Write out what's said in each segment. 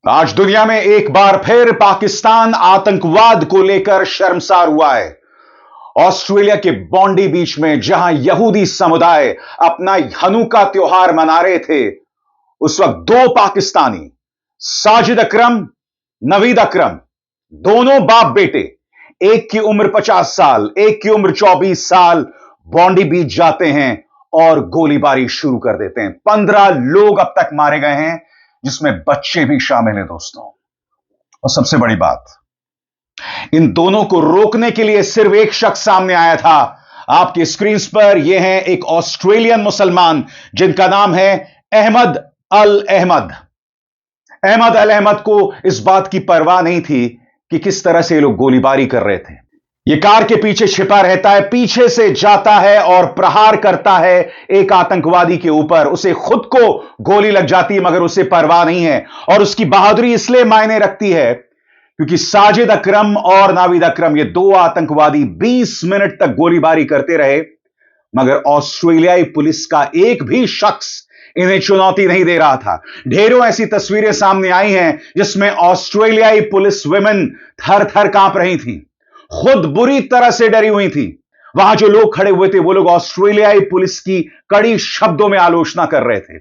आज दुनिया में एक बार फिर पाकिस्तान आतंकवाद को लेकर शर्मसार हुआ है। ऑस्ट्रेलिया के बॉन्डी बीच में जहां यहूदी समुदाय अपना हनुका त्योहार मना रहे थे, उस वक्त दो पाकिस्तानी, साजिद अकरम, नवीद अकरम, दोनों बाप बेटे, एक की उम्र 50 साल, एक की उम्र 24 साल, बॉन्डी बीच जाते हैं और गोलीबारी शुरू कर देते हैं। 15 लोग अब तक मारे गए हैं, जिसमें बच्चे भी शामिल हैं दोस्तों। और सबसे बड़ी बात, इन दोनों को रोकने के लिए सिर्फ एक शख्स सामने आया था। आपकी स्क्रीन पर यह है एक ऑस्ट्रेलियन मुसलमान जिनका नाम है अहमद अल अहमद। अहमद अल अहमद को इस बात की परवाह नहीं थी कि किस तरह से ये लोग गोलीबारी कर रहे थे। ये कार के पीछे छिपा रहता है, पीछे से जाता है और प्रहार करता है एक आतंकवादी के ऊपर। उसे खुद को गोली लग जाती है मगर उसे परवाह नहीं है। और उसकी बहादुरी इसलिए मायने रखती है क्योंकि साजिद अकरम और नावीद अकरम, ये दो आतंकवादी 20 मिनट तक गोलीबारी करते रहे, मगर ऑस्ट्रेलियाई पुलिस का एक भी शख्स इन्हें चुनौती नहीं दे रहा था। ढेरों ऐसी तस्वीरें सामने आई हैं जिसमें ऑस्ट्रेलियाई पुलिस विमेन थर थर कांप रही थी, खुद बुरी तरह से डरी हुई थी। वहां जो लोग खड़े हुए थे वो लोग ऑस्ट्रेलियाई पुलिस की कड़ी शब्दों में आलोचना कर रहे थे।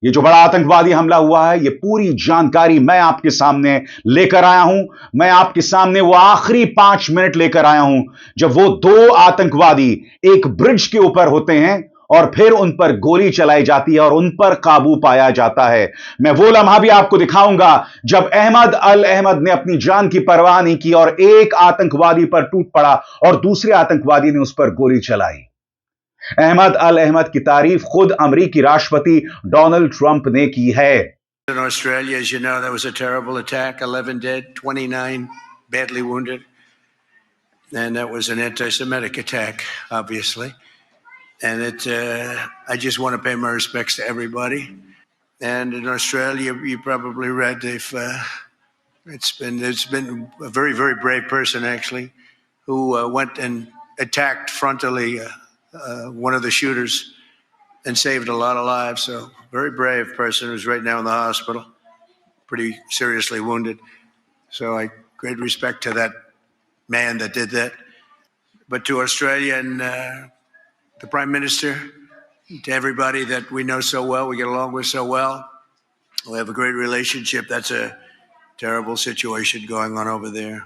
ये जो बड़ा आतंकवादी हमला हुआ है, ये पूरी जानकारी मैं आपके सामने लेकर आया हूं। मैं आपके सामने वो आखिरी 5 मिनट लेकर आया हूं जब वो दो आतंकवादी एक ब्रिज के ऊपर होते हैं और फिर उन पर गोली चलाई जाती है और उन पर काबू पाया जाता है। मैं वो लम्हा भी आपको दिखाऊंगा जब अहमद अल अहमद ने अपनी जान की परवाह नहीं की और एक आतंकवादी पर टूट पड़ा और दूसरे आतंकवादी ने उस पर गोली चलाई। अहमद अल अहमद की तारीफ खुद अमेरिकी राष्ट्रपति डोनाल्ड ट्रंप ने की है। In Australia, as you know, that was a terrible attack. 11 dead, 29 badly wounded. And that was an anti-Semitic attack, obviously. And I just want to pay my respects to everybody. And in Australia, you probably read there's been a very, very brave person, actually, who went and attacked frontally one of the shooters and saved a lot of lives. So, very brave person who's right now in the hospital, pretty seriously wounded. So, great respect to that man that did that. But to Australia and the Prime Minister, to everybody that we know so well, we get along with so well, we have a great relationship. That's a terrible situation going on over there.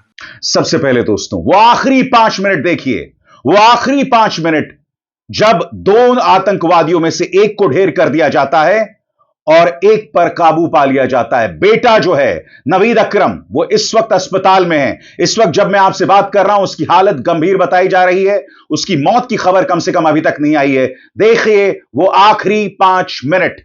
सबसे पहले दोस्तों, वो आखिरी 5 minute देखिए। वो आखिरी 5 minute जब दो आतंकवादियों में से एक को ढेर कर दिया जाता है और एक पर काबू पा लिया जाता है। बेटा जो है नवीद अकरम, वो इस वक्त अस्पताल में है। इस वक्त जब मैं आपसे बात कर रहा हूं उसकी हालत गंभीर बताई जा रही है। उसकी मौत की खबर कम से कम अभी तक नहीं आई है। देखिए वो आखिरी 5 minute.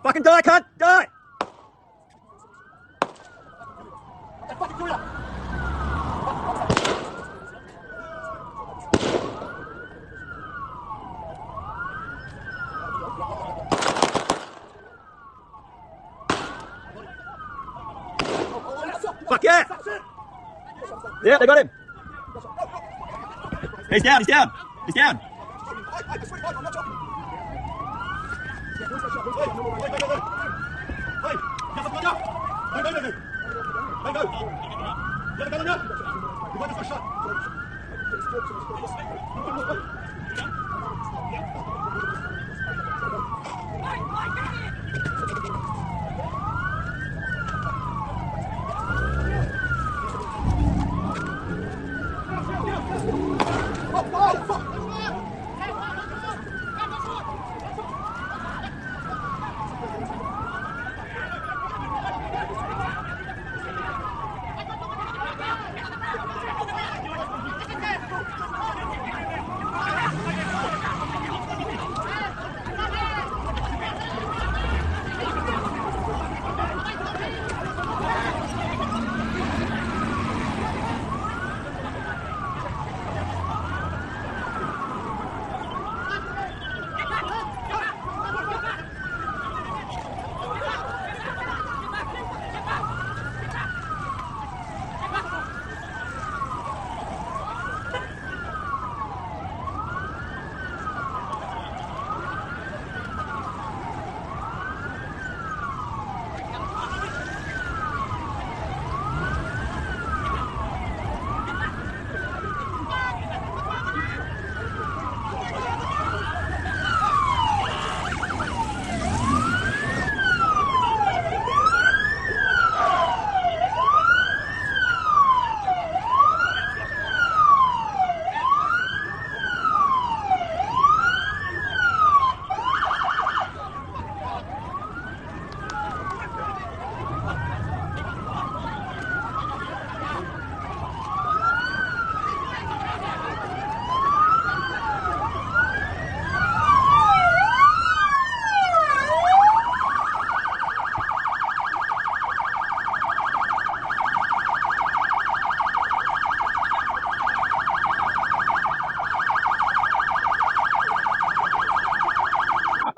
Fucking die, cunt! Die! Fucking do it! Fuck yeah! Yeah, they got him. He's down, he's down, he's down.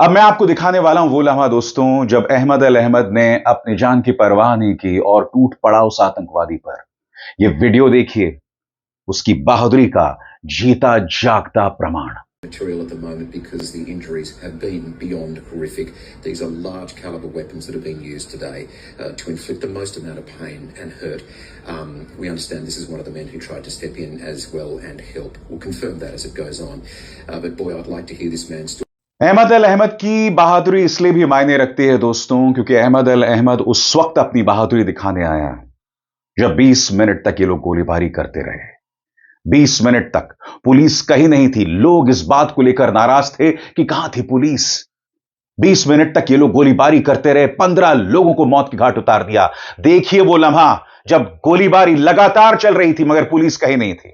अब मैं आपको दिखाने वाला हूं वो लम्हा दोस्तों जब अहमद अल अहमद ने अपनी जान की परवाह नहीं की और टूट पड़ा उस आतंकवादी पर। यह वीडियो देखिए, उसकी बहादुरी का जीता जागता प्रमाण। Material at the moment because the injuries have been beyond horrific. These are large caliber weapons that are being used today to inflict the most amount of pain and hurt. We understand this is one of the men who tried to step in as well and help. We'll confirm that as it goes on. But boy, I'd like to hear this man's story. Ahmad अल अहमद की बहादुरी इसलिए भी मायने रखती है दोस्तों क्योंकि अहमद अल अहमद उस वक्त अपनी बहादुरी दिखाने आया जब 20 मिनट तक ये लोग गोलीबारी करते रहे। 20 मिनट तक पुलिस कहीं नहीं थी। लोग इस बात को लेकर नाराज थे कि कहां थी पुलिस। 20 मिनट तक ये लोग गोलीबारी करते रहे, 15 लोगों को मौत के घाट उतार दिया। देखिए वो लम्हा जब गोलीबारी लगातार चल रही थी मगर पुलिस कहीं नहीं थी।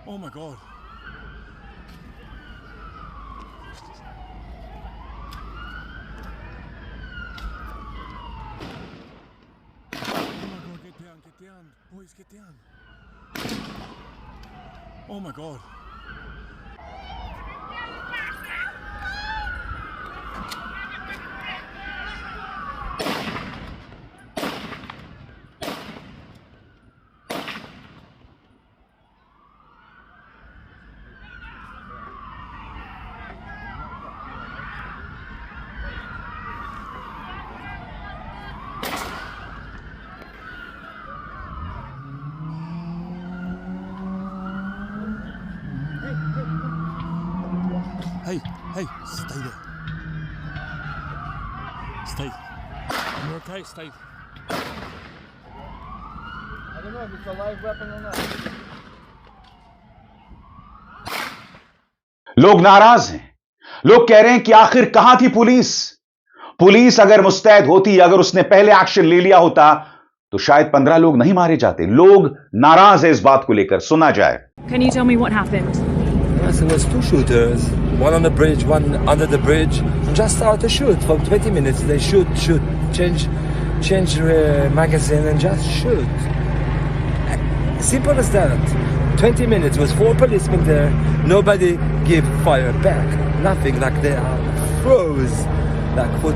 Oh my god. Get down. Boys, get down. Oh my god. Hey, stay there. Stay. You're okay, stay. I don't know if it's a live weapon or not. लोग नाराज हैं। लोग कह रहे हैं कि आखिर कहां थी पुलिस। पुलिस अगर मुस्तैद होती, अगर उसने पहले एक्शन ले लिया होता तो शायद 15 लोग नहीं मारे जाते। लोग नाराज है इस बात को लेकर। सुना जाए। Can you tell me what happened? just there was two shooters, one on the bridge, one under the bridge, and just start to shoot for 20 minutes. They shoot, change magazine and just shoot. Simple as that. 20 minutes was 4 policemen there. Nobody gave fire back. Nothing. Like they are froze. Like for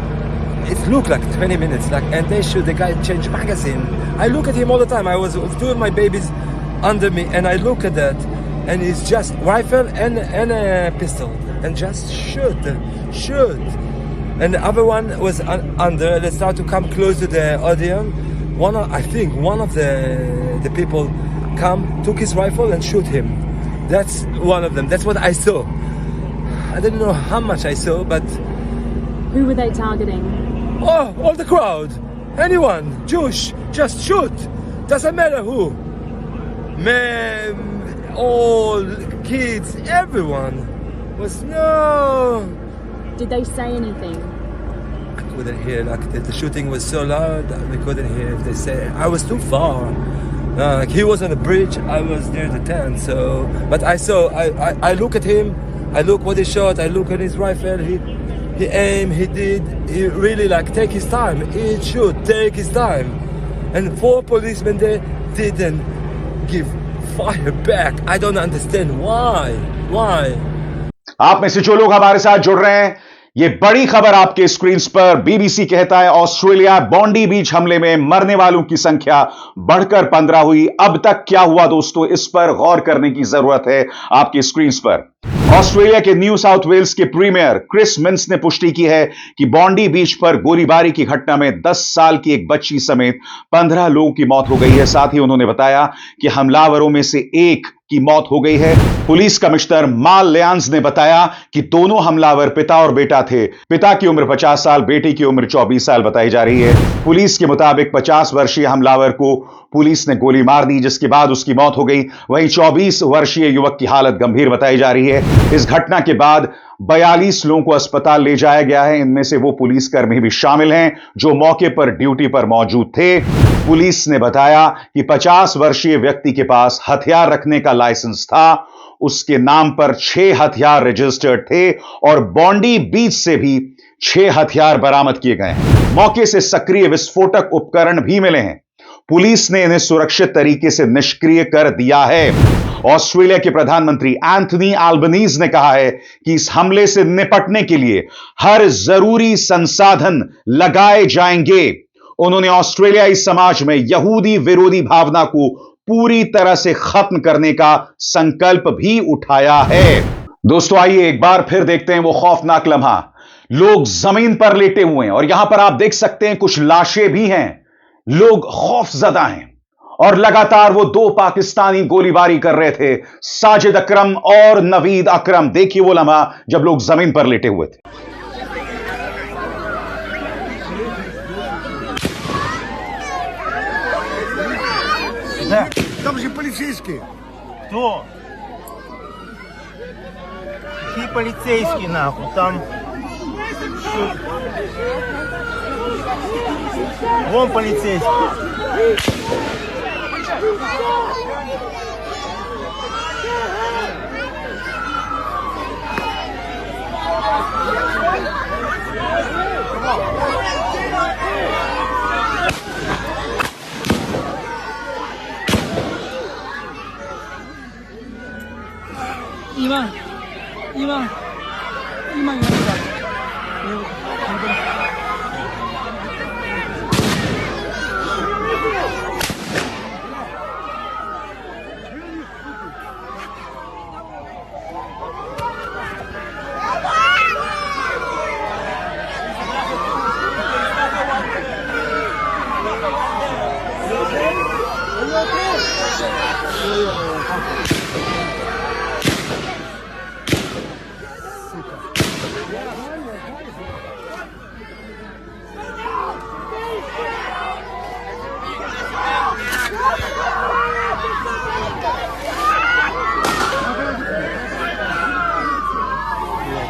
it looked like 20 minutes. Like and they shoot. The guy changed magazine. I look at him all the time. I was doing my babies under me, and I look at that, and it's just rifle and a pistol, and just shoot. And the other one was under. They start to come close to the audience. I think one of the people took his rifle and shoot him. That's one of them. That's what I saw. I didn't know how much I saw, but who were they targeting? Oh, all the crowd, anyone, Jewish, just shoot. Doesn't matter who. Men, all kids, everyone was no. Did they say anything? I couldn't hear. Like the shooting was so loud, we couldn't hear if they say. I was too far. Like he was on the bridge, I was near the tent. So, but I saw. I look at him. I look what he shot. I look at his rifle. He aimed. He did. He really like take his time. He should take his time. And 4 policemen there didn't give fire back. I don't understand why. आप में से जो लोग हमारे साथ जुड़ रहे हैं, ये बड़ी खबर आपके स्क्रीन पर। बीबीसी कहता है ऑस्ट्रेलिया बॉन्डी बीच हमले में मरने वालों की संख्या बढ़कर 15 हुई। अब तक क्या हुआ दोस्तों, इस पर गौर करने की जरूरत है आपकी स्क्रीन पर। ऑस्ट्रेलिया के न्यू साउथ वेल्स के प्रीमियर क्रिस मिन्स ने पुष्टि की है कि बॉन्डी बीच पर गोलीबारी की घटना में 10 साल की एक बच्ची समेत 15 लोगों की मौत हो गई है। साथ ही उन्होंने बताया कि हमलावरों में से एक की मौत हो गई है। पुलिस कमिश्नर माल लियांज ने बताया कि दोनों हमलावर पिता और बेटा थे। पिता की उम्र 50 साल, बेटी की उम्र 24 साल बताई जा रही है। पुलिस के मुताबिक 50 वर्षीय हमलावर को पुलिस ने गोली मार दी, जिसके बाद उसकी मौत हो गई। वहीं 24 वर्षीय युवक की हालत गंभीर बताई जा रही है। इस घटना के बाद 42 लोगों को अस्पताल ले जाया गया है। इनमें से वो पुलिसकर्मी भी शामिल हैं जो मौके पर ड्यूटी पर मौजूद थे। पुलिस ने बताया कि 50 वर्षीय व्यक्ति के पास हथियार रखने का लाइसेंस था। उसके नाम पर 6 हथियार रजिस्टर्ड थे और बॉन्डी बीच से भी 6 हथियार बरामद किए गए हैं। मौके से सक्रिय विस्फोटक उपकरण भी मिले हैं। पुलिस ने इन्हें सुरक्षित तरीके से निष्क्रिय कर दिया है। ऑस्ट्रेलिया के प्रधानमंत्री एंथनी अल्बनीज ने कहा है कि इस हमले से निपटने के लिए हर जरूरी संसाधन लगाए जाएंगे। उन्होंने ऑस्ट्रेलियाई समाज में यहूदी विरोधी भावना को पूरी तरह से खत्म करने का संकल्प भी उठाया है। दोस्तों आइए एक बार फिर देखते हैं वो खौफनाक लम्हा। लोग जमीन पर लेटे हुए हैं और यहां पर आप देख सकते हैं कुछ लाशें भी हैं। लोग खौफजदा हैं और लगातार वो 2 पाकिस्तानी गोलीबारी कर रहे थे, साजिद अकरम और नवीद अकरम। देखिए वो लम्हा जब लोग जमीन पर लेटे हुए थे। Там же полицейские. Кто? Какие полицейские нахуй? Там... Вон полицейский. 이만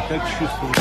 Как чувствую.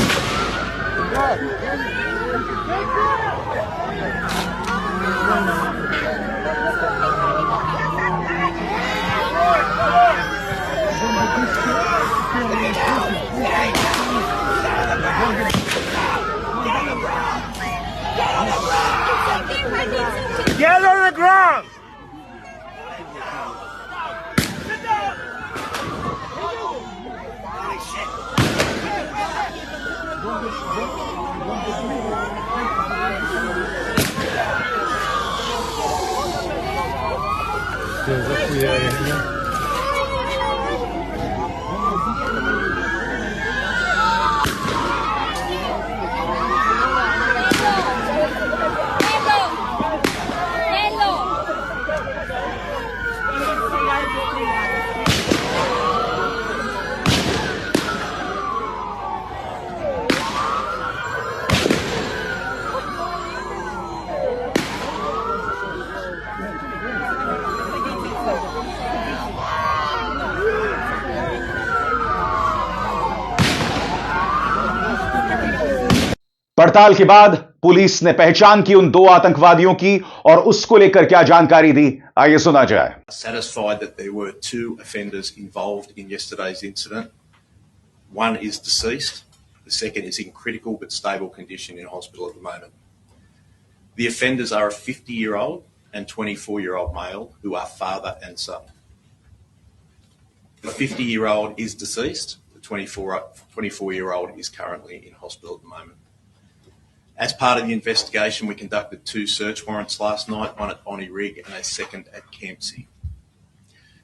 Все, захуяли меня. पड़ताल के बाद पुलिस ने पहचान की उन दो आतंकवादियों की और उसको लेकर क्या जानकारी दी, आइए सुना जाए। Satisfied that there were two offenders involved in yesterday's incident. One is deceased. The second is in critical but stable condition in hospital at the moment. The offenders are a 50-year-old and 24-year-old male who are father and son. The 50-year-old is deceased. The 24-year-old is currently in hospital at the moment. As part of the investigation, we conducted two search warrants last night, one at Bonnie Rig and a second at Kempsey.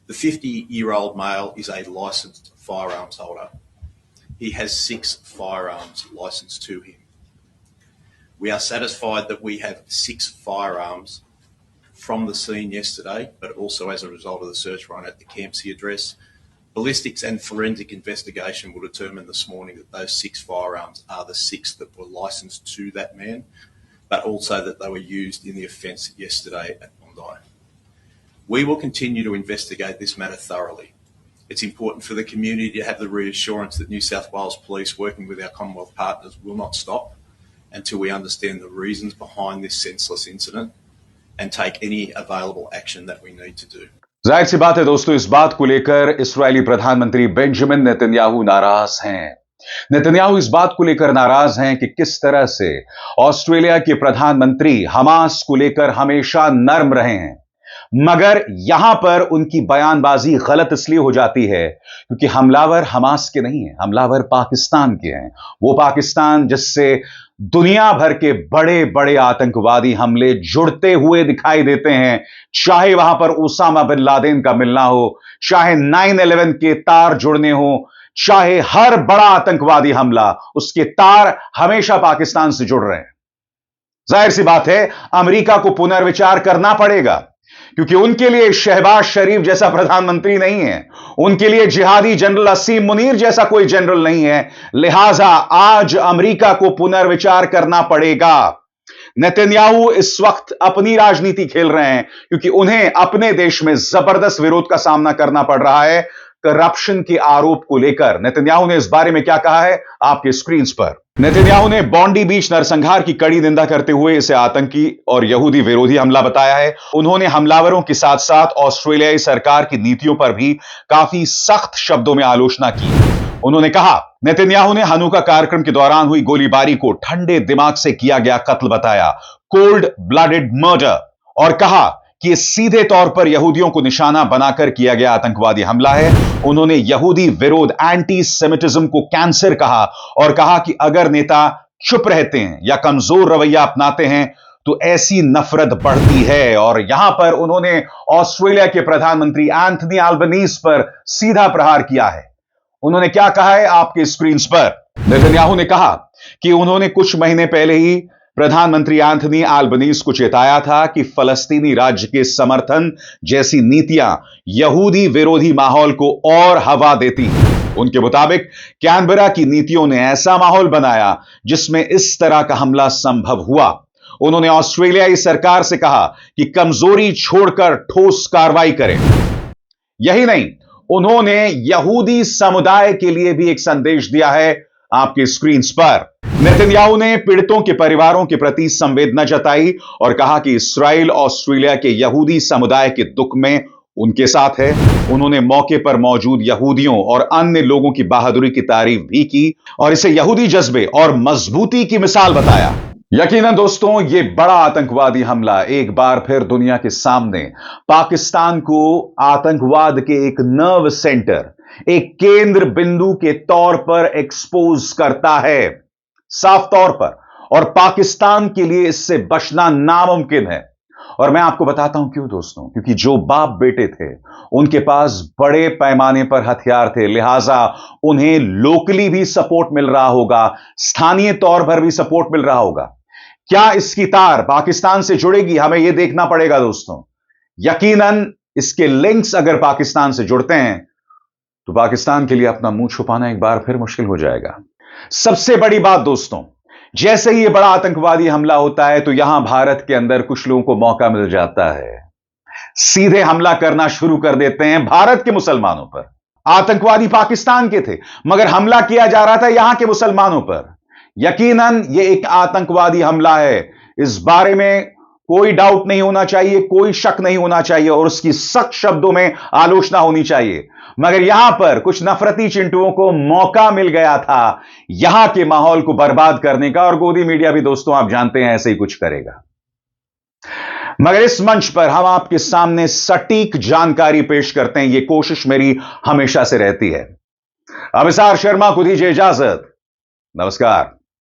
The 50-year-old male is a licensed firearms holder. He has 6 firearms licensed to him. We are satisfied that we have 6 firearms from the scene yesterday, but also as a result of the search warrant at the Kempsey address. Ballistics and forensic investigation will determine this morning that those 6 firearms are the 6 that were licensed to that man, but also that they were used in the offence yesterday at Bondi. We will continue to investigate this matter thoroughly. It's important for the community to have the reassurance that New South Wales Police, working with our Commonwealth partners, will not stop until we understand the reasons behind this senseless incident and take any available action that we need to do. जाहिर सी बात है दोस्तों, इस बात को लेकर इस्राएली प्रधानमंत्री Benjamin Netanyahu नाराज हैं। नेतन्याहू इस बात को लेकर नाराज हैं कि किस तरह से ऑस्ट्रेलिया के प्रधानमंत्री हमास को लेकर हमेशा नर्म रहे हैं, मगर यहां पर उनकी बयानबाजी गलत इसलिए हो जाती है क्योंकि हमलावर हमास के नहीं हैं, हमलावर पाकिस्तान के हैं। वो पाकिस्तान जिससे दुनिया भर के बड़े बड़े आतंकवादी हमले जुड़ते हुए दिखाई देते हैं, चाहे वहां पर ओसामा बिन लादेन का मिलना हो, चाहे 9/11 के तार जुड़ने हो, चाहे हर बड़ा आतंकवादी हमला, उसके तार हमेशा पाकिस्तान से जुड़ रहे हैं। जाहिर सी बात है अमेरिका को पुनर्विचार करना पड़ेगा क्योंकि उनके लिए शहबाज शरीफ जैसा प्रधानमंत्री नहीं है, उनके लिए जिहादी जनरल असीम मुनीर जैसा कोई जनरल नहीं है। लिहाजा आज अमेरिका को पुनर्विचार करना पड़ेगा। नेतन्याहू इस वक्त अपनी राजनीति खेल रहे हैं क्योंकि उन्हें अपने देश में जबरदस्त विरोध का सामना करना पड़ रहा है करप्शन के आरोप को लेकर। नेतन्याहू ने इस बारे में क्या कहा है आपके स्क्रीन पर। नेतन्याहू ने बॉन्डी बीच नरसंहार की कड़ी निंदा करते हुए इसे आतंकी और यहूदी विरोधी हमला बताया है। उन्होंने हमलावरों के साथ साथ ऑस्ट्रेलियाई सरकार की नीतियों पर भी काफी सख्त शब्दों में आलोचना की। उन्होंने कहा, नेतन्याहू ने हनुका कार्यक्रम के दौरान हुई गोलीबारी को ठंडे दिमाग से किया गया कत्ल बताया, कोल्ड ब्लडेड मर्डर, और कहा कि यह सीधे तौर पर यहूदियों को निशाना बनाकर किया गया आतंकवादी हमला है। उन्होंने यहूदी विरोध एंटी सेमिटिज्म को कैंसर कहा और कहा कि अगर नेता चुप रहते हैं या कमजोर रवैया अपनाते हैं तो ऐसी नफरत बढ़ती है। और यहां पर उन्होंने ऑस्ट्रेलिया के प्रधानमंत्री एंथनी अल्बनीज पर सीधा प्रहार किया है। उन्होंने क्या कहा है आपके स्क्रीन पर। नेतन्याहू ने कहा कि उन्होंने कुछ महीने पहले ही प्रधानमंत्री एंथनी अल्बनीज को चेताया था कि फलस्तीनी राज्य के समर्थन जैसी नीतियां यहूदी विरोधी माहौल को और हवा देती हैं। उनके मुताबिक कैनबरा की नीतियों ने ऐसा माहौल बनाया जिसमें इस तरह का हमला संभव हुआ। उन्होंने ऑस्ट्रेलियाई सरकार से कहा कि कमजोरी छोड़कर ठोस कार्रवाई करें। यही नहीं, उन्होंने यहूदी समुदाय के लिए भी एक संदेश दिया है आपके स्क्रीन पर। नेतन्याहू ने पीड़ितों के परिवारों के प्रति संवेदना जताई और कहा कि इस्राएल ऑस्ट्रेलिया के यहूदी समुदाय के दुख में उनके साथ है। उन्होंने मौके पर मौजूद यहूदियों और अन्य लोगों की बहादुरी की तारीफ भी की और इसे यहूदी जज्बे और मजबूती की मिसाल बताया। यकीनन दोस्तों, यह बड़ा आतंकवादी हमला एक बार फिर दुनिया के सामने पाकिस्तान को आतंकवाद के एक नर्व सेंटर, एक केंद्र बिंदु के तौर पर एक्सपोज करता है, साफ तौर पर, और पाकिस्तान के लिए इससे बचना नामुमकिन है। और मैं आपको बताता हूं क्यों दोस्तों, क्योंकि जो बाप बेटे थे उनके पास बड़े पैमाने पर हथियार थे, लिहाजा उन्हें लोकली भी सपोर्ट मिल रहा होगा, स्थानीय तौर पर भी सपोर्ट मिल रहा होगा। क्या इसकी तार पाकिस्तान से जुड़ेगी, हमें यह देखना पड़ेगा दोस्तों। यकीनन इसके लिंक्स अगर पाकिस्तान से जुड़ते हैं तो पाकिस्तान के लिए अपना मुंह छुपाना एक बार फिर मुश्किल हो जाएगा। सबसे बड़ी बात दोस्तों, जैसे ही यह बड़ा आतंकवादी हमला होता है तो यहां भारत के अंदर कुछ लोगों को मौका मिल जाता है, सीधे हमला करना शुरू कर देते हैं भारत के मुसलमानों पर। आतंकवादी पाकिस्तान के थे मगर हमला किया जा रहा था यहां के मुसलमानों पर। यकीनन यह एक आतंकवादी हमला है, इस बारे में कोई डाउट नहीं होना चाहिए, कोई शक नहीं होना चाहिए और उसकी सख्त शब्दों में आलोचना होनी चाहिए। मगर यहां पर कुछ नफरती चिंटुओं को मौका मिल गया था यहां के माहौल को बर्बाद करने का, और गोदी मीडिया भी दोस्तों आप जानते हैं ऐसे ही कुछ करेगा। मगर इस मंच पर हम आपके सामने सटीक जानकारी पेश करते हैं, यह कोशिश मेरी हमेशा से रहती है। अभिसार शर्मा को दीजिए इजाजत। नमस्कार।